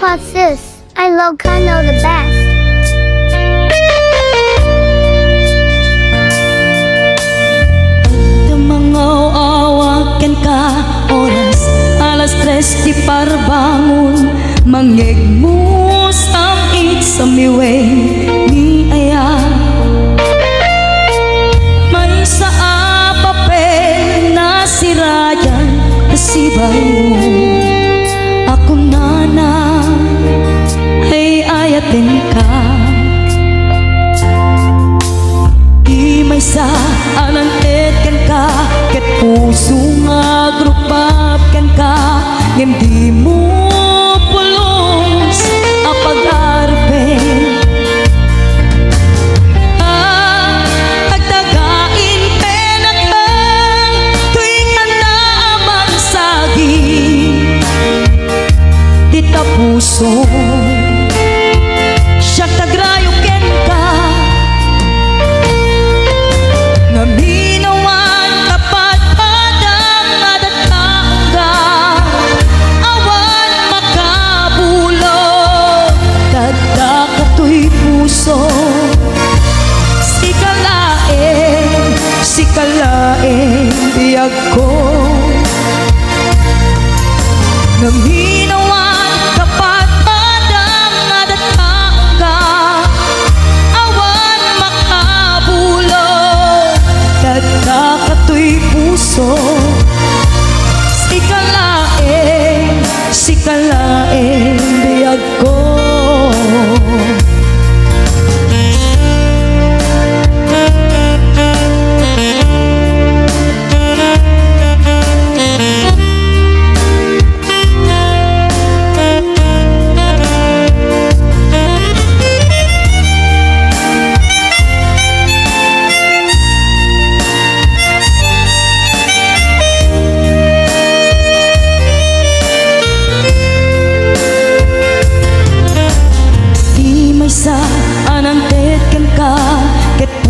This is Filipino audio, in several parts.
Grandpa sis, I love Kano the best. Awaken ka oras alas 3 di parbangon mangegmus ang iksamiwen ni aya may sa papel na sirayan kasibay mo akong nana ay ayatin ka di may sa anantet ka ket puso nga grupap kan ka ngem di mo pulos apag-arpen agdagain penak ka tuwing na magsagi di ta puso siya tagrayo ken ka naminawan kapat padang adatangga awan makabulog kada kato'y puso sikalain biyag ko naminawan kapat padang adatangga awan makabulog kada kato'y puso sikalain biyag ko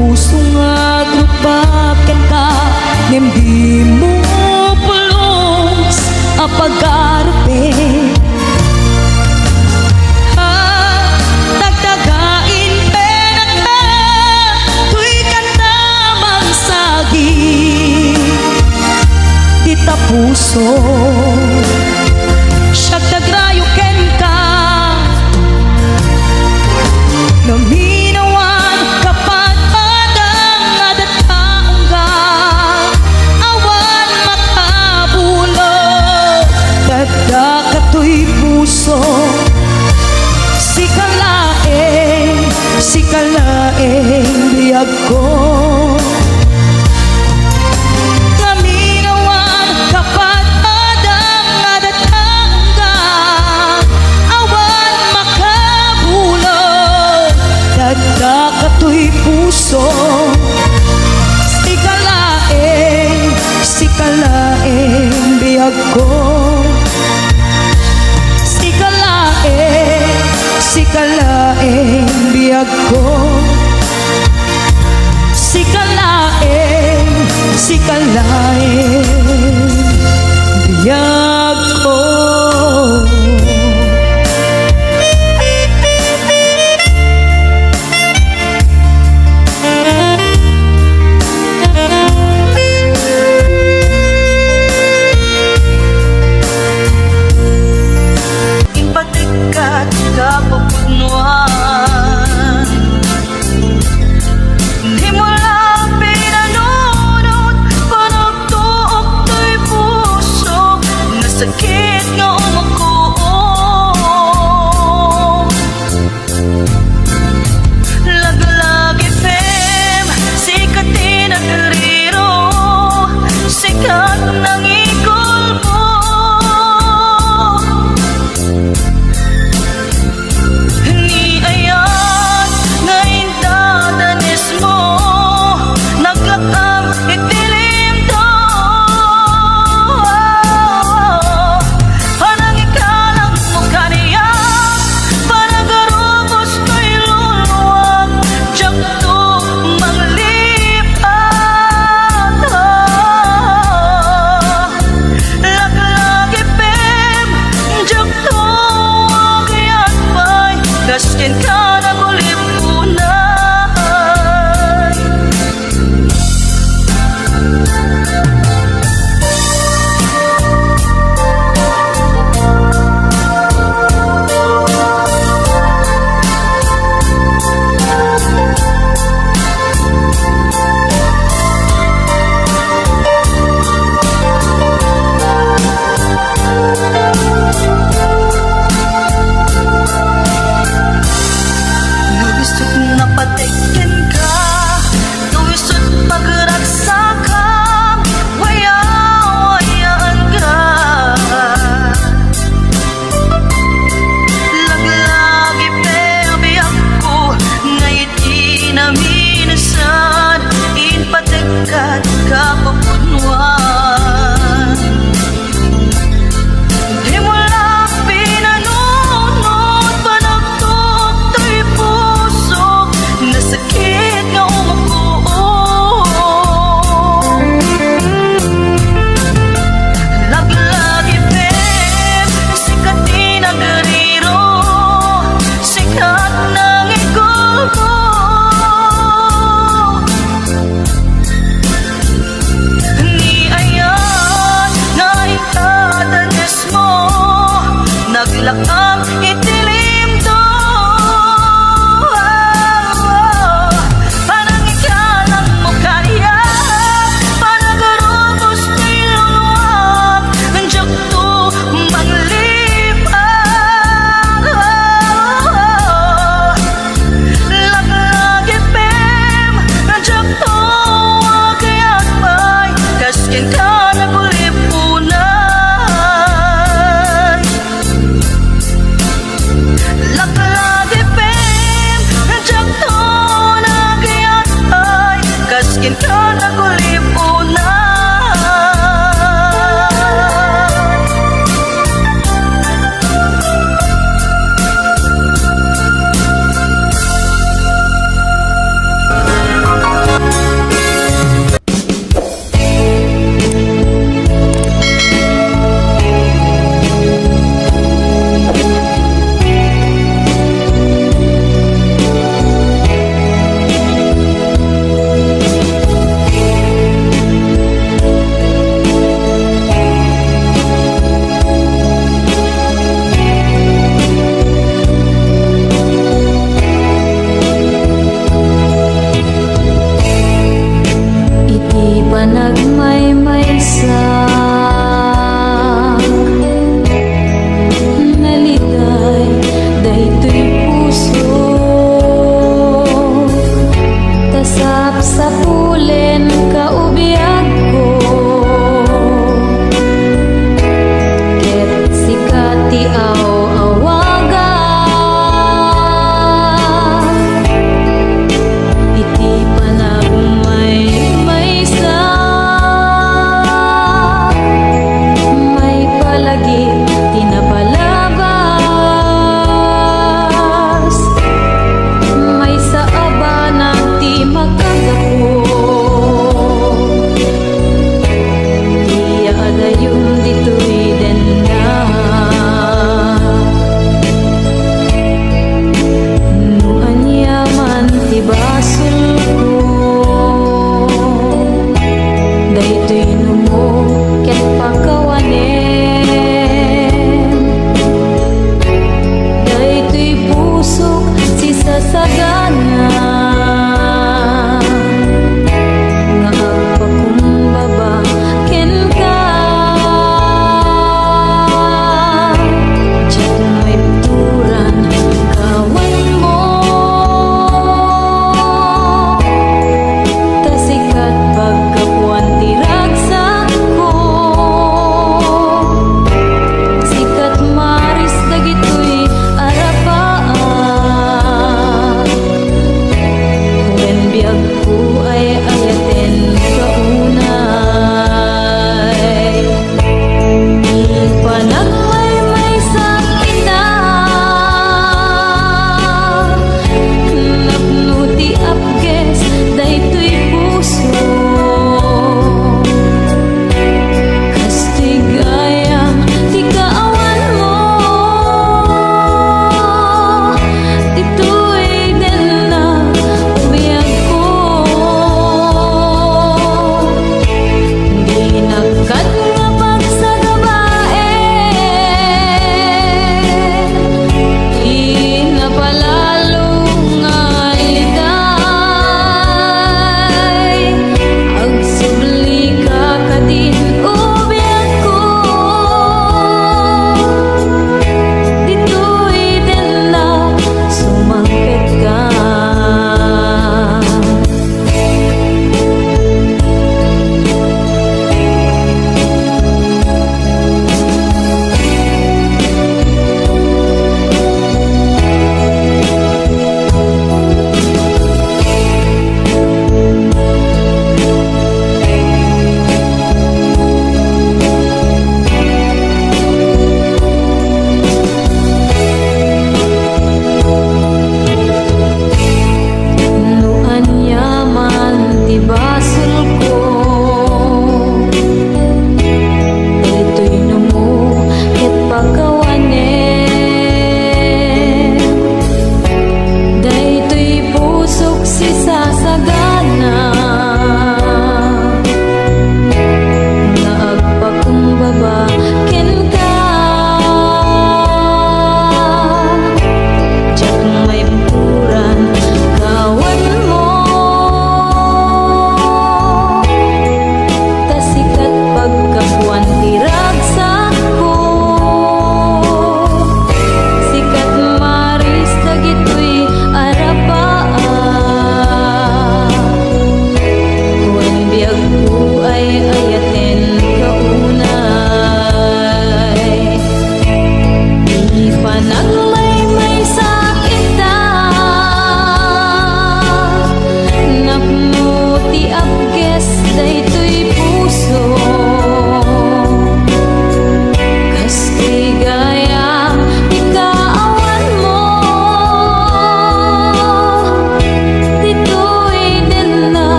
puso nga grupap ken ka ngem di mo pulos apag-arpe tagdagain penak ka tuy kanta magsagi di ta puso siya tagrayo ken ka sikalain biyag ko naminawan kapat padang adatangga awan makabulog kada kato'y puso sikalain biyag ko sikalain biyag ko sikalain biyag ko Di mo lang pinanunod panagtuok kaskin ka na kulipunan. Luwisot na patikin ka, luwisot magraksa ka, waya-wayaan ka. Laglagi pebi ako, ngayit inaminasan, inpatekat ka papunwan. Di mo lang pinanunod, panagtok to'y puso, nasakit nga umuko. Laglagi pep, sikat din ang gariro, sikat ng igol mo. Ni ayan na ikadanas mo, naglakang itilim to. Parang ikalang mo kaya, panagarubos kay luwag, nandiyak to manglipan. Laglagi pem, nandiyak to wagayak may, kaskin ka na kulipunan.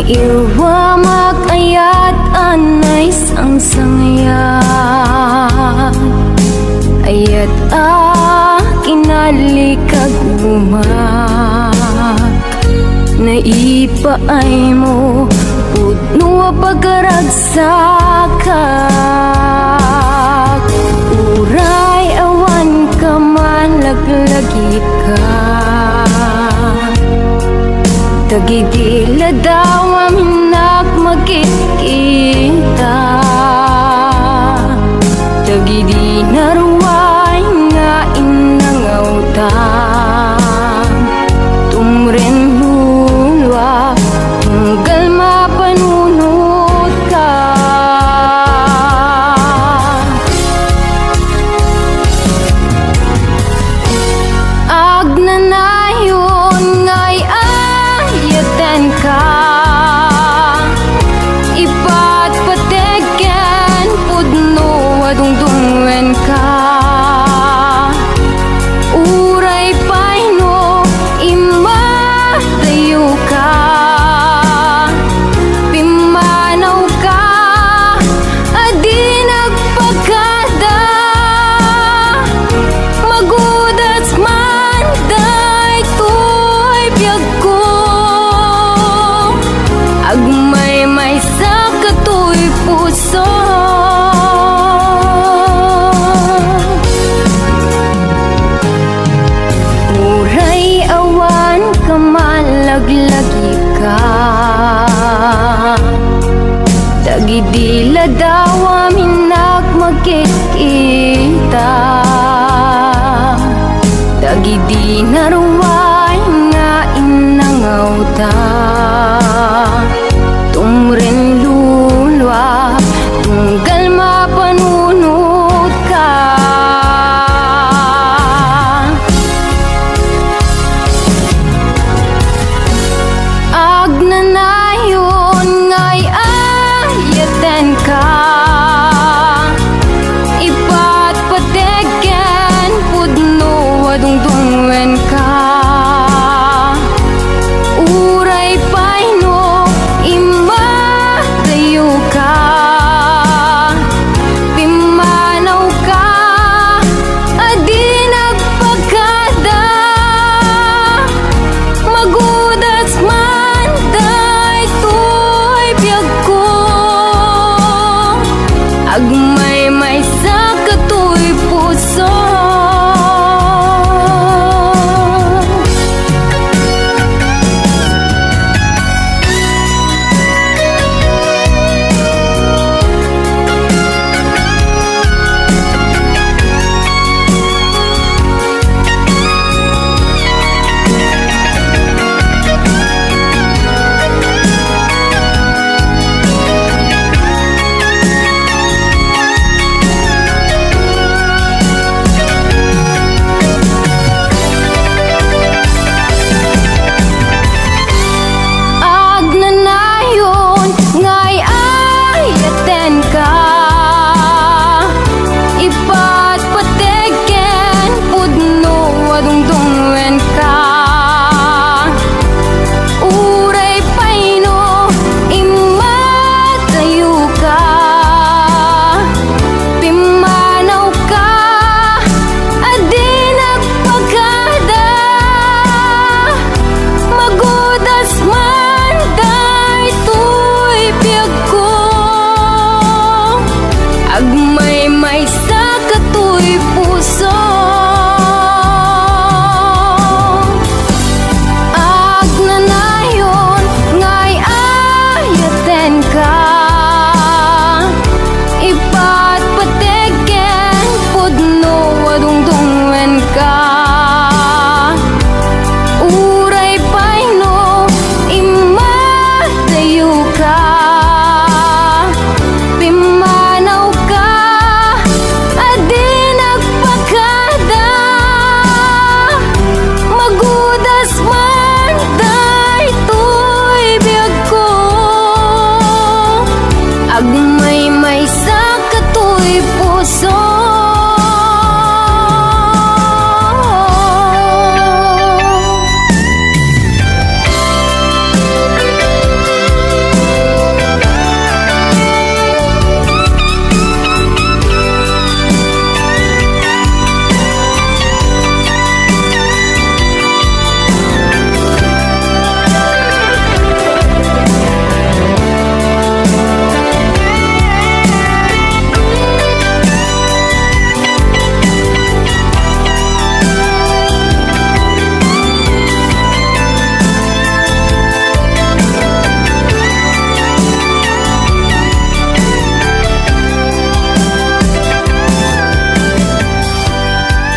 Irwa makayat anay sang-sangyat Ayat kinalikag umak Naipaay mo pudno pagkaragsakak Uray awan ka man laglagip ka Tagidila daw aminak magkikita Tagidi naruway nga inangautan Tumren hulwa tunggal mapanunot ka Agnanayon nga'y ayatan ka Ipat pateken pudno adungdungen ka Uray paino imatayo ka Pimanaw ka adi nagpagkada Magudats man day to'y biyag ko Agmay may sa kato'y puso Uray awan ka malaglagi ka Dagidila daw aminak magkikita Dagidi naruway nga inangautan